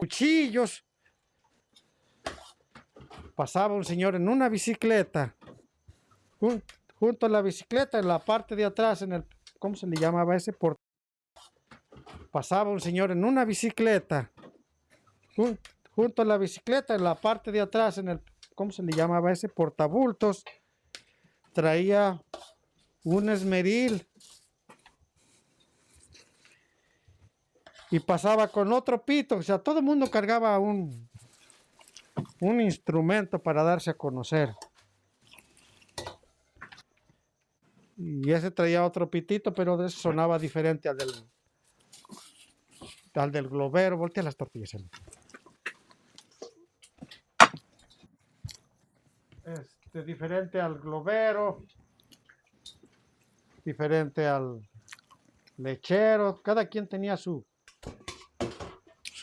cuchillos. Pasaba un señor en una bicicleta. Junto a la bicicleta, en la parte de atrás, en el, ¿cómo se le llamaba ese? Pasaba un señor en una bicicleta. Junto a la bicicleta, en la parte de atrás, en el, ¿cómo se le llamaba ese? Portabultos. Traía un esmeril. Y pasaba con otro pito. O sea, todo el mundo cargaba un instrumento para darse a conocer. Y ese traía otro pitito, pero de eso sonaba diferente al del globero. Voltea las tortillas. Diferente al globero, diferente al lechero. Cada quien tenía su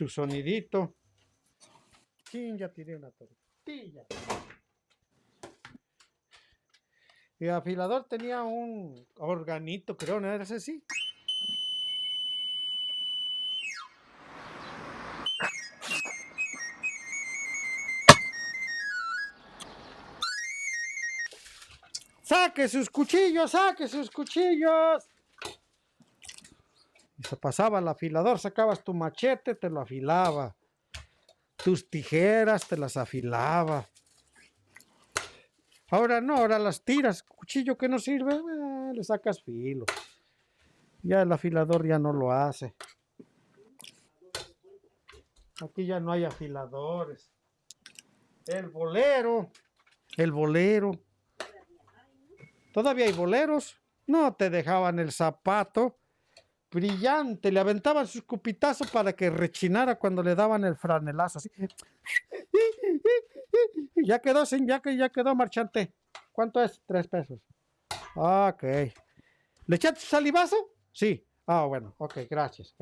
sonidito. Ya tiré una tortilla. Y el afilador tenía un organito, creo, ¿no era así? ¡Saque sus cuchillos! ¡Saque sus cuchillos! Y se pasaba al afilador, sacabas tu machete, te lo afilaba. Tus tijeras te las afilaba. Ahora no, ahora las tiras. Cuchillo que no sirve, le sacas filo. Ya el afilador ya no lo hace. Aquí ya no hay afiladores. El bolero. Todavía hay boleros. No te dejaban el zapato brillante. Le aventaban sus cupitazos para que rechinara cuando le daban el franelazo. Así. Ya quedó marchante. ¿Cuánto es? 3 pesos. Ok. ¿Le echaste salivazo? Sí. Ah, bueno. Ok, gracias.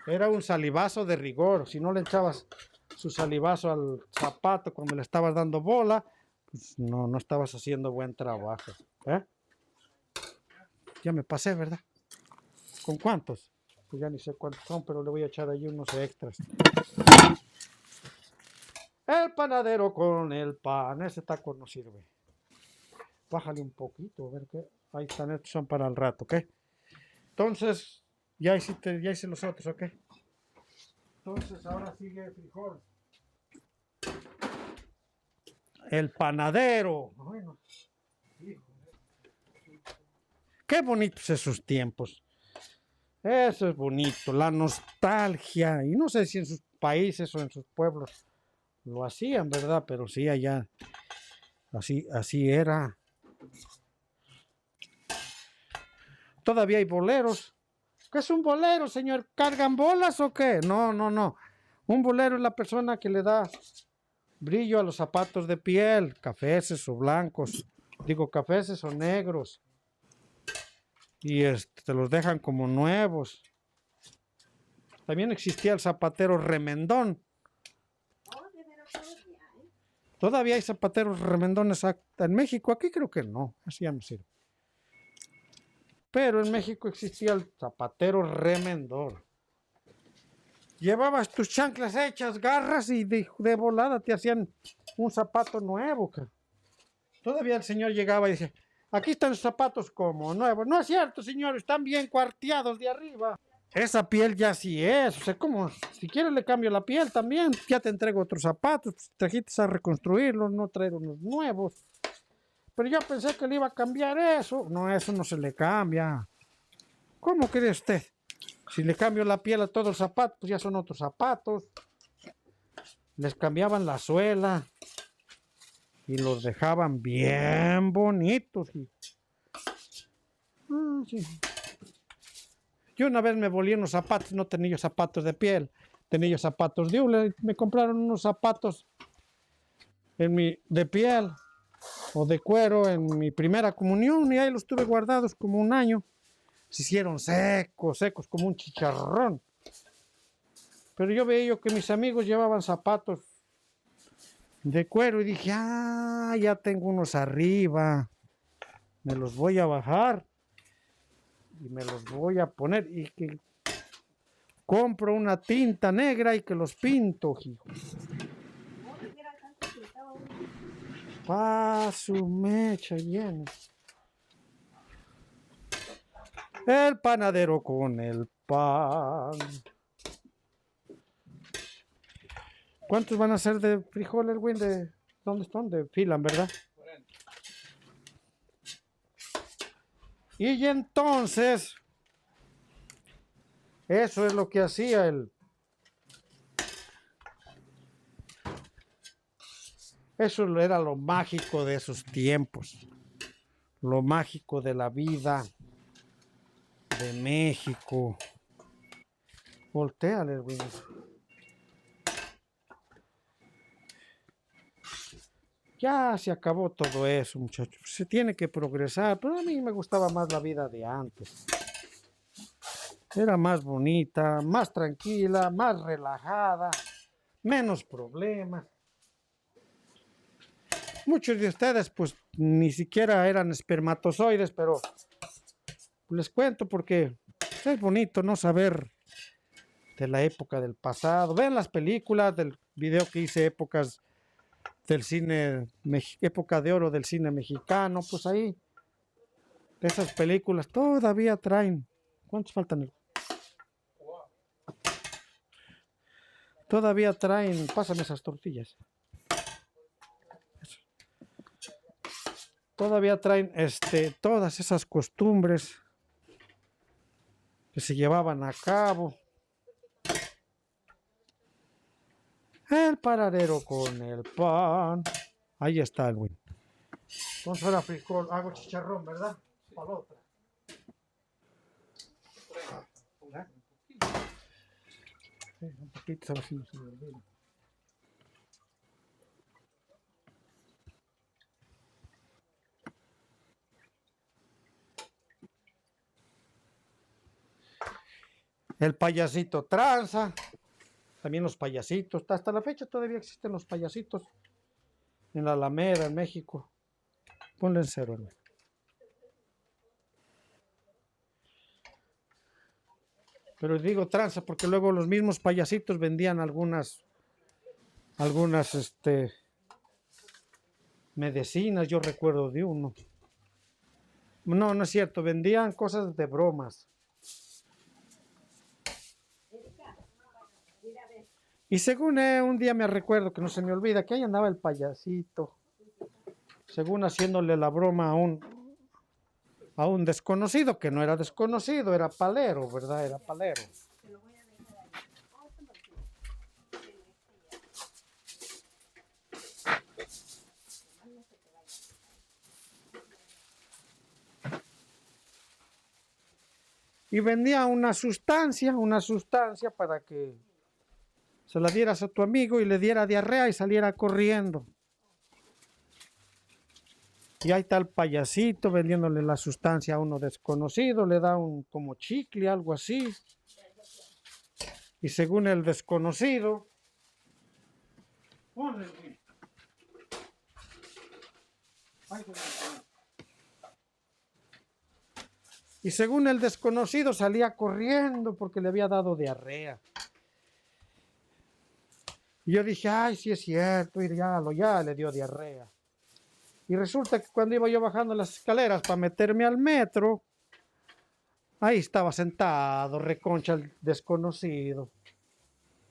Era un salivazo de rigor. Si no le echabas su salivazo al zapato cuando le estabas dando bola, pues no estabas haciendo buen trabajo. Ya me pasé, ¿verdad? ¿Con cuántos? Pues ya ni sé cuántos son, pero le voy a echar ahí unos extras. El panadero con el pan. Ese taco no sirve. Bájale un poquito, a ver qué. Ahí están, estos son para el rato, ¿ok? Entonces, ya hice los otros, ¿ok? Entonces, ahora sigue el frijol. El panadero. Bueno, qué bonitos esos tiempos. Eso es bonito, la nostalgia. Y no sé si en sus países o en sus pueblos lo hacían, ¿verdad? Pero sí, allá así era. Todavía hay boleros. ¿Qué es un bolero, señor? ¿Cargan bolas o qué? No. Un bolero es la persona que le da brillo a los zapatos de piel, cafeses o blancos. Digo, cafeses o negros. Y te los dejan como nuevos. También existía el zapatero remendón. Todavía hay zapateros remendones en México. Aquí creo que no. Así ya no sirve. Pero en México existía el zapatero remendor. Llevabas tus chanclas hechas, garras y de volada te hacían un zapato nuevo. Todavía el señor llegaba y decía, aquí están los zapatos como nuevos. No es cierto, señor, están bien cuarteados de arriba. Esa piel ya sí es, o sea, como si quieres le cambio la piel también, ya te entrego otros zapatos, pues, trajiste a reconstruirlos, no traer unos nuevos. Pero yo pensé que le iba a cambiar eso. No, eso no se le cambia. ¿Cómo cree usted? Si le cambio la piel a todos los zapatos, pues ya son otros zapatos. Les cambiaban la suela y los dejaban bien bonitos. Sí. Yo una vez me volví unos zapatos, no tenía yo zapatos de piel, tenía yo zapatos de hule. Me compraron unos zapatos de piel o de cuero en mi primera comunión y ahí los tuve guardados como un año. Se hicieron secos como un chicharrón. Pero yo veía que mis amigos llevaban zapatos de cuero y dije, ya tengo unos arriba, me los voy a bajar y me los voy a poner. Y que compro una tinta negra y que los pinto, hijo. Su mecha llena. El panadero con el pan. ¿Cuántos van a ser de frijoles, güey? ¿Dónde están? De filan, ¿verdad? Y entonces, eso es lo que hacía él. Eso era lo mágico de esos tiempos. Lo mágico de la vida de México. Voltéale, güey. Ya se acabó todo eso, muchachos. Se tiene que progresar, pero a mí me gustaba más la vida de antes. Era más bonita, más tranquila, más relajada, menos problemas. Muchos de ustedes, pues, ni siquiera eran espermatozoides, pero les cuento porque es bonito no saber de la época del pasado. Vean las películas del video que hice, épocas del cine, época de oro del cine mexicano, pues ahí, esas películas todavía traen. ¿Cuántos faltan? Todavía traen, pásame esas tortillas. Eso. Todavía traen todas esas costumbres que se llevaban a cabo. El paradero con el pan. Ahí está el güey. Entonces ahora frijol, hago chicharrón, ¿verdad? Para la otra. Un poquito, a ver si no se me olvida. El payasito tranza. También los payasitos. Hasta la fecha todavía existen los payasitos. En la Alameda, en México. Ponle en cero, hermano. Pero digo tranza porque luego los mismos payasitos vendían algunas medicinas. Yo recuerdo de uno. No, no es cierto. Vendían cosas de bromas. Y según un día me recuerdo, que no se me olvida, que ahí andaba el payasito, según haciéndole la broma a un desconocido, que no era desconocido, era palero, ¿verdad? Era palero. Y vendía una sustancia para que se la dieras a tu amigo y le diera diarrea y saliera corriendo. Y ahí está el payasito vendiéndole la sustancia a uno desconocido, le da un como chicle, algo así. Y según el desconocido, y según el desconocido salía corriendo porque le había dado diarrea. Y yo dije, ay, sí es cierto, y ya le dio diarrea. Y resulta que cuando iba yo bajando las escaleras para meterme al metro, ahí estaba sentado, reconcha el desconocido.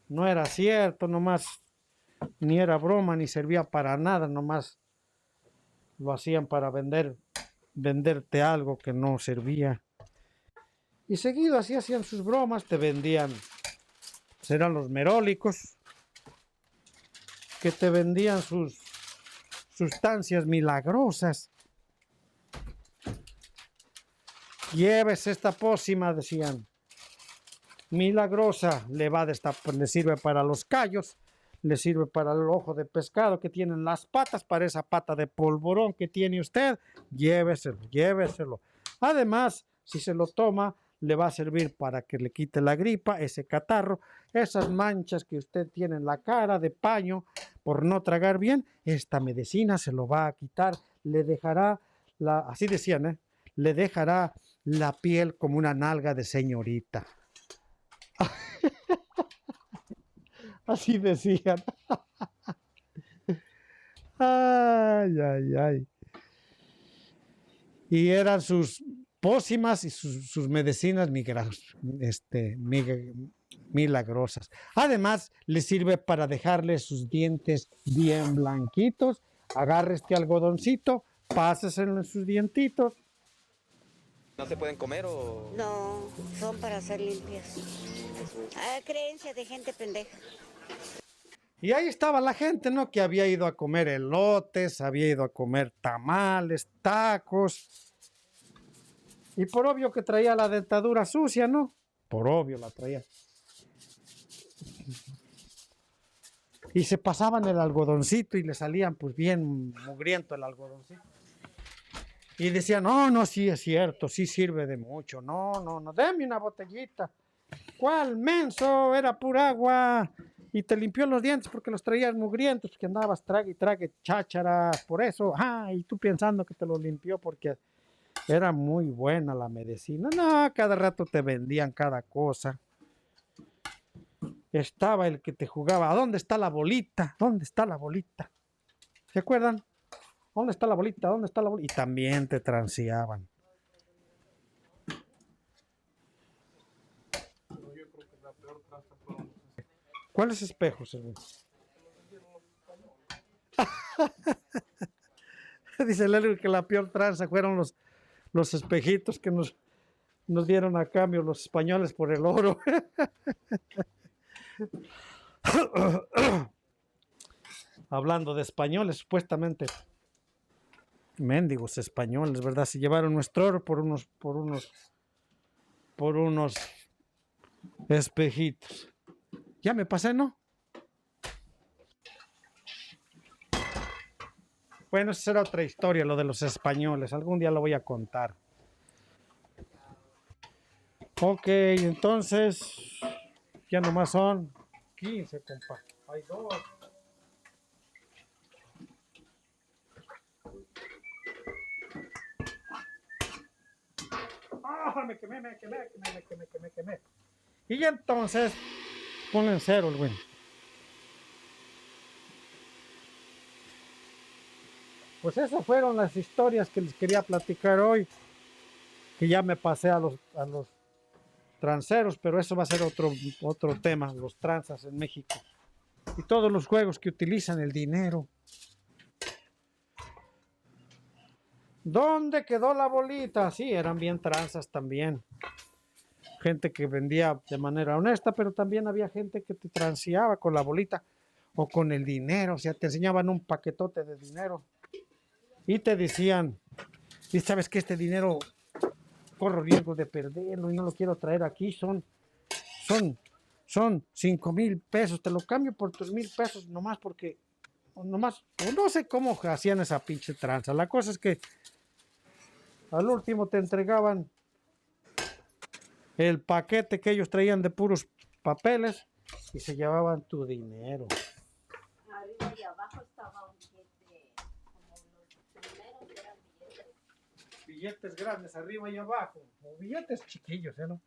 No era cierto, nomás, ni era broma, ni servía para nada, nomás lo hacían para venderte algo que no servía. Y seguido así hacían sus bromas, te vendían, serán los merólicos, que te vendían sus sustancias milagrosas. Lleves esta pócima, decían, milagrosa, le sirve para los callos, le sirve para el ojo de pescado que tienen las patas, para esa pata de polvorón que tiene usted, lléveselo. Además, si se lo toma, le va a servir para que le quite la gripa, ese catarro, esas manchas que usted tiene en la cara de paño por no tragar bien, esta medicina se lo va a quitar, le dejará, así decían, le dejará la piel como una nalga de señorita. Así decían. Ay, ay, ay. Y eran sus pócimas y sus medicinas milagrosas. Además, le sirve para dejarle sus dientes bien blanquitos. Agarre este algodoncito, páseselo en sus dientitos. ¿No se pueden comer o...? No, son para ser limpias. Creencia de gente pendeja. Y ahí estaba la gente, ¿no? Que había ido a comer elotes, había ido a comer tamales, tacos. Y por obvio que traía la dentadura sucia, ¿no? Por obvio la traía. Y se pasaban el algodoncito y le salían pues bien mugriento el algodoncito. Y decían, no, no, sí es cierto, sí sirve de mucho. No, no, no, deme una botellita. ¿Cuál menso? Era pura agua. Y te limpió los dientes porque los traías mugrientos, que andabas trague y trague chácharas. Por eso, y tú pensando que te los limpió porque era muy buena la medicina. No, cada rato te vendían cada cosa. Estaba el que te jugaba, ¿a dónde está la bolita? ¿Dónde está la bolita? ¿Se acuerdan? ¿Dónde está la bolita? ¿Dónde está la bolita? Y también te transeaban. ¿Cuáles espejos, hermano? Dice el Elvio que la peor tranza fueron los espejitos que nos dieron a cambio los españoles por el oro. Hablando de españoles, supuestamente mendigos españoles, ¿verdad? Se llevaron nuestro oro por unos espejitos. Ya me pasé, ¿no? Bueno, esa era otra historia, lo de los españoles. Algún día lo voy a contar. Ok, entonces, ya nomás son 15, compa. Hay dos. Me quemé. Y entonces, ponle en cero el güey. Pues esas fueron las historias que les quería platicar hoy. Que ya me pasé a los transeros, pero eso va a ser otro tema, los tranzas en México. Y todos los juegos que utilizan el dinero. ¿Dónde quedó la bolita? Sí, eran bien tranzas también. Gente que vendía de manera honesta, pero también había gente que te transeaba con la bolita o con el dinero. O sea, te enseñaban un paquetote de dinero y te decían, y sabes que este dinero corro riesgo de perderlo y no lo quiero traer aquí, son 5,000 pesos, te lo cambio por 3,000 pesos nomás porque, no sé cómo hacían esa pinche tranza. La cosa es que al último te entregaban el paquete que ellos traían de puros papeles y se llevaban tu dinero. Arriba y abajo estaba un billete, como los primeros eran billetes. Billetes grandes arriba y abajo, o billetes chiquillos, ¿no?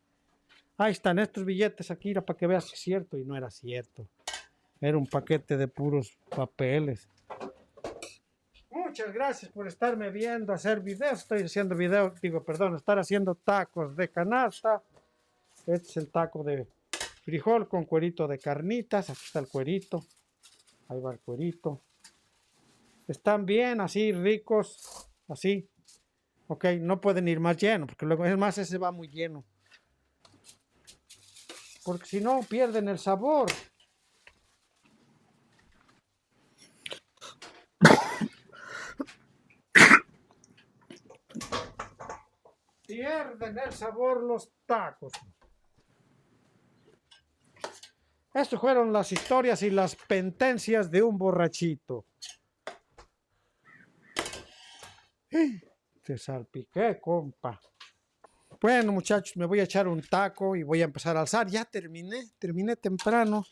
Ahí están estos billetes aquí, para que veas que es cierto, y no era cierto. Era un paquete de puros papeles. Muchas gracias por estarme viendo hacer videos. Estoy haciendo videos, estar haciendo tacos de canasta. Este es el taco de frijol con cuerito de carnitas. Aquí está el cuerito. Ahí va el cuerito. Están bien, así, ricos, así. Ok, no pueden ir más llenos, porque luego, es más, ese va muy lleno. Porque si no, pierden el sabor. Pierden el sabor los tacos. Estas fueron las historias y las penitencias de un borrachito. Te salpiqué, compa. Bueno, muchachos, me voy a echar un taco y voy a empezar a alzar. Ya terminé temprano.